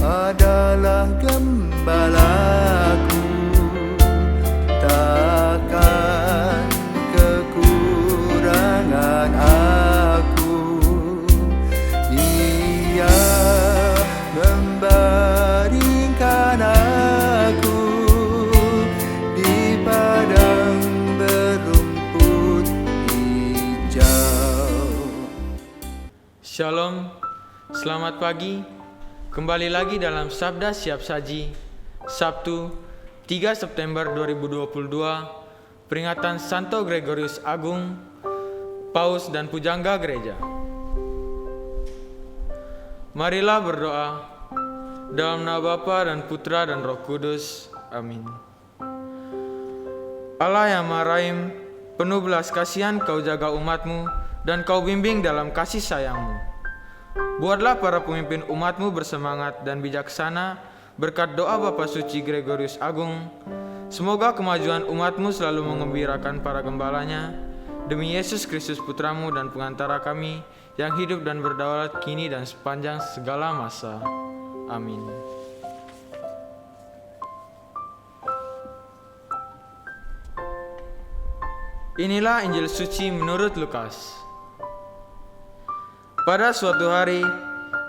adalah gembalaku, takkan kekurangan aku. Ia membaringkan aku di padang berumput hijau. Shalom, selamat pagi. Kembali lagi dalam Sabda Siap Saji, Sabtu 3 September 2022, peringatan Santo Gregorius Agung, Paus dan Pujangga Gereja. Marilah berdoa dalam nama Bapa dan Putra dan Roh Kudus. Amin. Allah yang Maha Rahim, penuh belas kasihan Kau jaga umat-Mu dan Kau bimbing dalam kasih sayang-Mu. Buatlah para pemimpin umat-Mu bersemangat dan bijaksana berkat doa Bapa Suci Gregorius Agung. Semoga kemajuan umat-Mu selalu mengembirakan para gembalanya. Demi Yesus Kristus Putra-Mu dan pengantara kami, yang hidup dan berdaulat kini dan sepanjang segala masa. Amin. Inilah Injil Suci menurut Lukas. Pada suatu hari,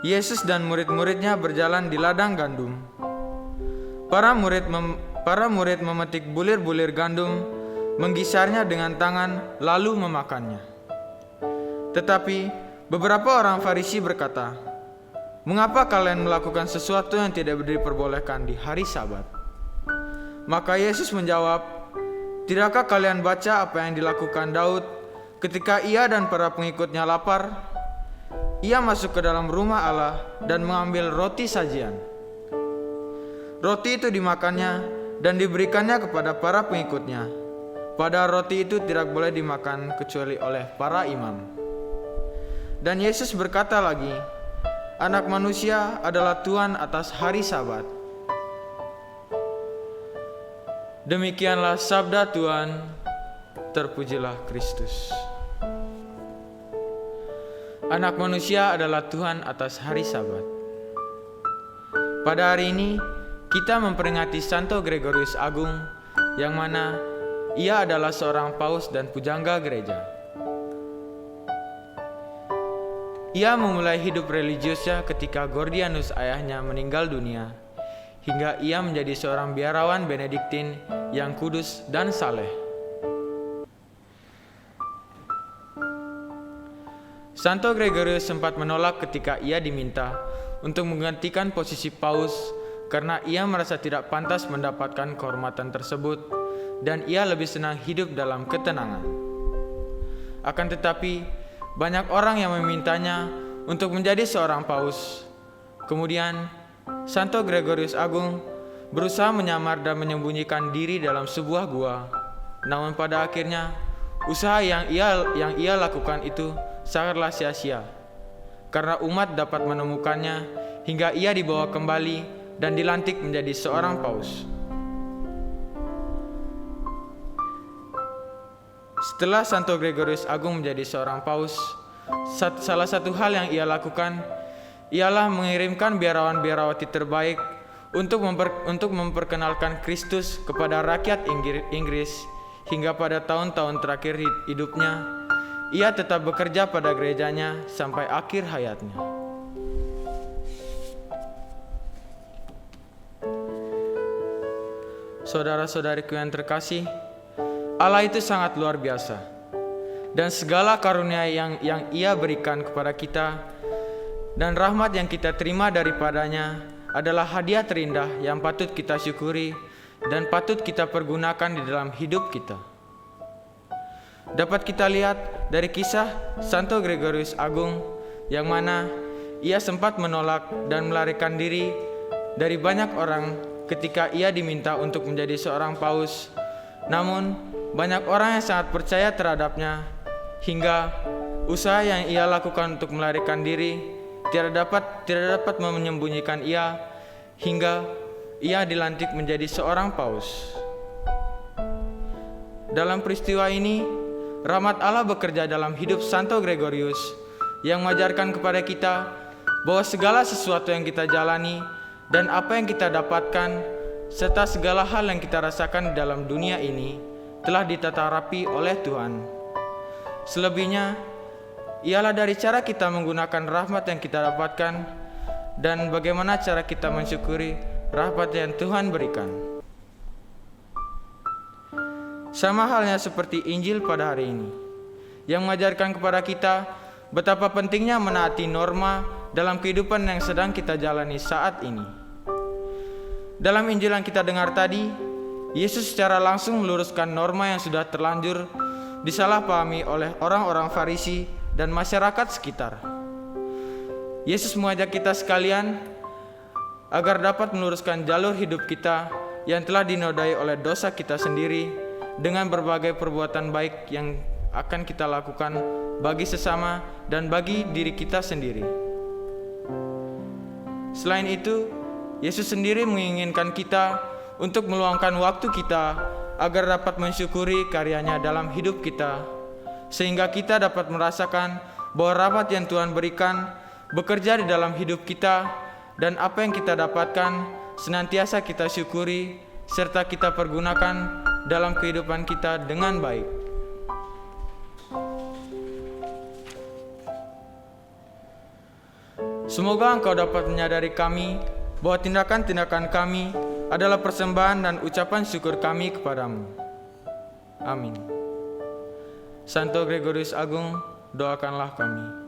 Yesus dan murid-muridnya berjalan di ladang gandum. Para murid memetik bulir-bulir gandum, menggisarnya dengan tangan, lalu memakannya. Tetapi beberapa orang Farisi berkata, "Mengapa kalian melakukan sesuatu yang tidak diperbolehkan di hari Sabat?" Maka Yesus menjawab, "Tidakkah kalian baca apa yang dilakukan Daud ketika ia dan para pengikutnya lapar? Ia masuk ke dalam rumah Allah dan mengambil roti sajian. Roti itu dimakannya dan diberikannya kepada para pengikutnya. Padahal roti itu tidak boleh dimakan kecuali oleh para imam." Dan Yesus berkata lagi, "Anak manusia adalah Tuhan atas hari Sabat." Demikianlah sabda Tuhan. Terpujilah Kristus. Anak manusia adalah Tuhan atas hari Sabat. Pada hari ini, kita memperingati Santo Gregorius Agung, yang mana ia adalah seorang paus dan pujangga gereja. Ia memulai hidup religiusnya ketika Gordianus ayahnya meninggal dunia, hingga ia menjadi seorang biarawan Benediktin yang kudus dan saleh. Santo Gregorius sempat menolak ketika ia diminta untuk menggantikan posisi paus karena ia merasa tidak pantas mendapatkan kehormatan tersebut dan ia lebih senang hidup dalam ketenangan. Akan tetapi, banyak orang yang memintanya untuk menjadi seorang paus. Kemudian, Santo Gregorius Agung berusaha menyamar dan menyembunyikan diri dalam sebuah gua. Namun pada akhirnya, usaha yang ia lakukan itu sangatlah sia-sia, karena umat dapat menemukannya hingga ia dibawa kembali dan dilantik menjadi seorang paus. Setelah Santo Gregorius Agung menjadi seorang paus, salah satu hal yang ia lakukan ialah mengirimkan biarawan-biarawati terbaik untuk memperkenalkan Kristus kepada rakyat Inggris. Hingga pada tahun-tahun terakhir hidupnya, ia tetap bekerja pada gerejanya sampai akhir hayatnya. Saudara-saudariku yang terkasih, Allah itu sangat luar biasa, dan segala karunia yang Ia berikan kepada kita dan rahmat yang kita terima daripadanya adalah hadiah terindah yang patut kita syukuri dan patut kita pergunakan di dalam hidup kita. Dapat kita lihat dari kisah Santo Gregorius Agung, yang mana ia sempat menolak dan melarikan diri dari banyak orang ketika ia diminta untuk menjadi seorang paus. Namun banyak orang yang sangat percaya terhadapnya, hingga usaha yang ia lakukan untuk melarikan diri tidak dapat menyembunyikan ia, hingga ia dilantik menjadi seorang paus. Dalam peristiwa ini, rahmat Allah bekerja dalam hidup Santo Gregorius, yang mengajarkan kepada kita bahwa segala sesuatu yang kita jalani dan apa yang kita dapatkan, serta segala hal yang kita rasakan di dalam dunia ini telah ditata rapi oleh Tuhan. Selebihnya, ialah dari cara kita menggunakan rahmat yang kita dapatkan dan bagaimana cara kita mensyukuri rahmat yang Tuhan berikan. Sama halnya seperti Injil pada hari ini, yang mengajarkan kepada kita betapa pentingnya menaati norma dalam kehidupan yang sedang kita jalani saat ini. Dalam Injil yang kita dengar tadi, Yesus secara langsung meluruskan norma yang sudah terlanjur disalahpahami oleh orang-orang Farisi dan masyarakat sekitar. Yesus mengajak kita sekalian agar dapat meluruskan jalur hidup kita yang telah dinodai oleh dosa kita sendiri dengan berbagai perbuatan baik yang akan kita lakukan bagi sesama dan bagi diri kita sendiri. Selain itu, Yesus sendiri menginginkan kita untuk meluangkan waktu kita agar dapat mensyukuri karyanya dalam hidup kita, sehingga kita dapat merasakan bahwa rahmat yang Tuhan berikan bekerja di dalam hidup kita, dan apa yang kita dapatkan senantiasa kita syukuri serta kita pergunakan dalam kehidupan kita dengan baik. Semoga engkau dapat menyadari kami bahwa tindakan-tindakan kami adalah persembahan dan ucapan syukur kami kepadamu. Amin. Santo Gregorius Agung, doakanlah kami.